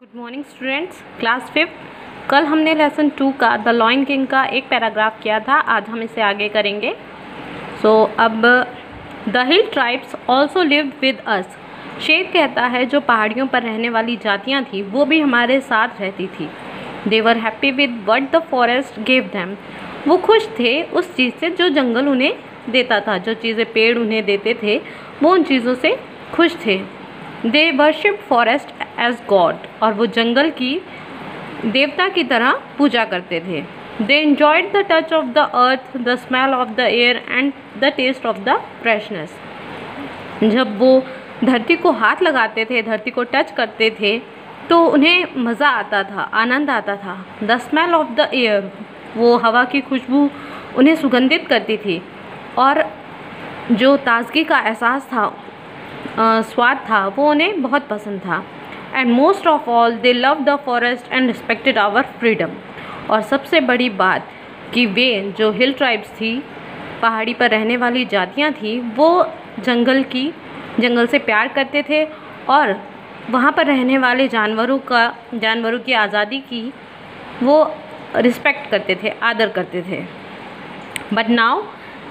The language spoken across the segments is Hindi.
Good morning students, class 5। कल हमने लेसन 2 का द लॉयन किंग का एक पैराग्राफ किया था। आज हम इसे आगे करेंगे। अब the hill tribes also lived with us. शेर कहता है जो पहाड़ियों पर रहने वाली जातियाँ थी वो भी हमारे साथ रहती थी। They were happy with what the forest gave them. वो खुश थे उस चीज़ से जो जंगल उन्हें देता था। जो चीज़ें पेड़ उन्हें देते थे वो उन चीज़ों से खुश थे। They worship forest as god. और वो जंगल की देवता की तरह पूजा करते थे। They enjoyed the touch of the earth, the smell of the air and the taste of the freshness. जब वो धरती को हाथ लगाते थे, धरती को टच करते थे तो उन्हें मज़ा आता था, आनंद आता था। The smell of the air, वो हवा की खुशबू उन्हें सुगंधित करती थी। और जो ताजगी का एहसास था, स्वाद था, वो उन्हें बहुत पसंद था। And most of all they love the forest and respected our freedom. और सबसे बड़ी बात कि वे जो हिल ट्राइब्स थी, पहाड़ी पर रहने वाली जातियाँ थी, वो जंगल से प्यार करते थे और वहाँ पर रहने वाले जानवरों की आज़ादी की वो रिस्पेक्ट करते थे, आदर करते थे। But now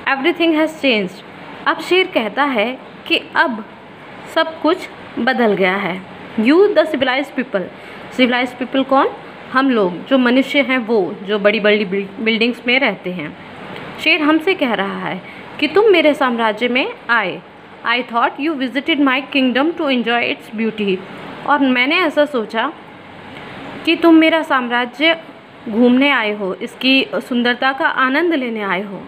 everything has changed. अब शेर कहता है कि अब सब कुछ बदल गया है। You the civilised people. Civilised people कौन? हम लोग, जो मनुष्य हैं, वो जो बड़ी बड़ी बिल्डिंग्स में रहते हैं। शेर हमसे कह रहा है कि तुम मेरे साम्राज्य में आए। I thought you visited my kingdom to enjoy its beauty. और मैंने ऐसा सोचा कि तुम मेरा साम्राज्य घूमने आए हो, इसकी सुंदरता का आनंद लेने आए हो।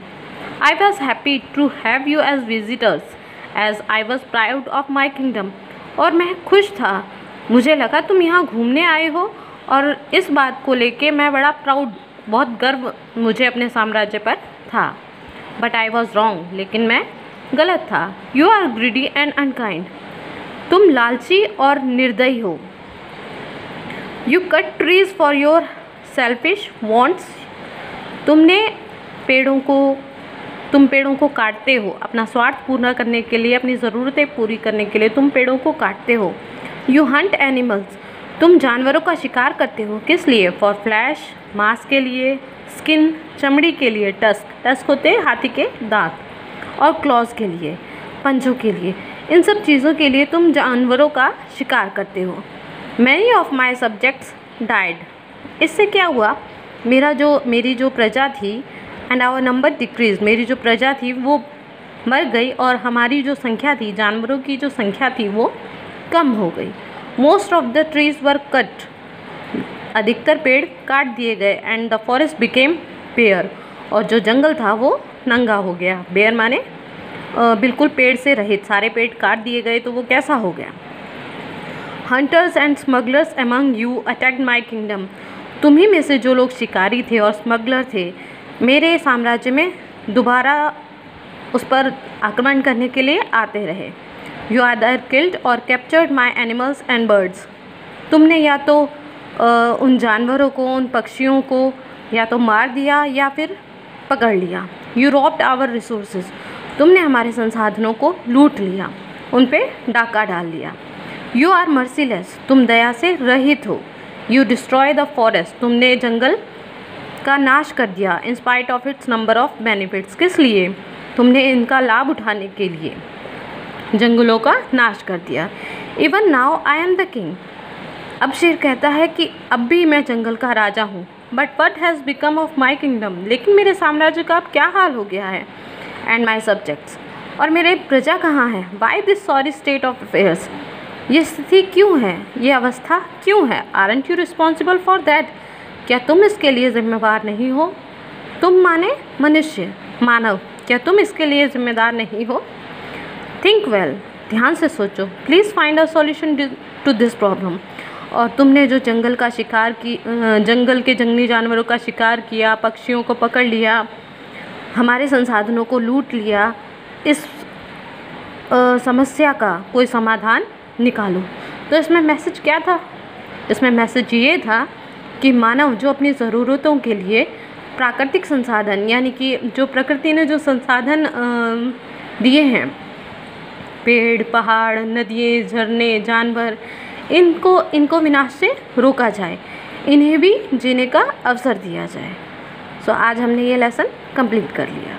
I was happy to have you as visitors as I was proud of my kingdom. और मैं खुश था, मुझे लगा तुम यहाँ घूमने आए हो और इस बात को लेके मैं बड़ा प्राउड, बहुत गर्व मुझे अपने साम्राज्य पर था। बट आई वॉज रॉन्ग, लेकिन मैं गलत था। You are greedy and unkind. तुम लालची और निर्दयी हो। You cut trees for your selfish wants. तुम पेड़ों को काटते हो अपना स्वार्थ पूर्ण करने के लिए, अपनी ज़रूरतें पूरी करने के लिए तुम पेड़ों को काटते हो। You Hunt animals. तुम जानवरों का शिकार करते हो। किस लिए? फॉर फ्लैश, मांस के लिए, स्किन, चमड़ी के लिए, टस्क होते हैं हाथी के दांत, और क्लॉज के लिए, पंजों के लिए। इन सब चीज़ों के लिए तुम जानवरों का शिकार करते हो। Many of my subjects died. इससे क्या हुआ? मेरी जो प्रजा थी, एंड आवर नंबर डिक्रीज, मेरी जो प्रजा थी वो मर गई और हमारी जो संख्या थी, जानवरों की जो संख्या थी वो कम हो गई। Most of the trees were cut. अधिकतर पेड़ काट दिए गए। And the forest became bare. और जो जंगल था वो नंगा हो गया। बेयर माने बिल्कुल पेड़ से रहित। सारे पेड़ काट दिए गए तो वो कैसा हो गया? Hunters and smugglers among you attacked my kingdom. तुम्ही में से जो लोग शिकारी थे और स्मगलर थे, मेरे साम्राज्य में दोबारा उस पर आक्रमण करने के लिए आते रहे। यू आदर किल्ड और captured my animals and birds. तुमने या तो उन जानवरों को, उन पक्षियों को या तो मार दिया या फिर पकड़ लिया। You robbed our resources. तुमने हमारे संसाधनों को लूट लिया, उन पे डाका डाल लिया। You are merciless. तुम दया से रहित हो। You destroy the forest. तुमने जंगल का नाश कर दिया। In spite of its number of benefits. किस लिए? तुमने इनका लाभ उठाने के लिए जंगलों का नाश कर दिया। Even now I am the king. अब शेर कहता है कि अब भी मैं जंगल का राजा हूँ। But what has become of my kingdom. लेकिन मेरे साम्राज्य का अब क्या हाल हो गया है? And my subjects. और मेरे प्रजा कहाँ है? Why this sorry state of affairs. ये स्थिति क्यों है? ये अवस्था क्यों है? Aren't you responsible for that. क्या तुम इसके लिए जिम्मेदार नहीं हो? तुम माने मनुष्य, मानव, क्या तुम इसके लिए जिम्मेदार नहीं हो? Think well. ध्यान से सोचो। Please find a solution to this problem. और तुमने जो जंगल के जंगली जानवरों का शिकार किया, पक्षियों को पकड़ लिया, हमारे संसाधनों को लूट लिया, इस समस्या का कोई समाधान निकालो। तो इसमें मैसेज क्या था? इसमें मैसेज ये था कि मानव जो अपनी ज़रूरतों के लिए प्राकृतिक संसाधन, यानी कि जो प्रकृति ने जो संसाधन दिए हैं, पेड़, पहाड़, नदियाँ, झरने, जानवर, इनको विनाश से रोका जाए, इन्हें भी जीने का अवसर दिया जाए। सो आज हमने ये लेसन कंप्लीट कर लिया।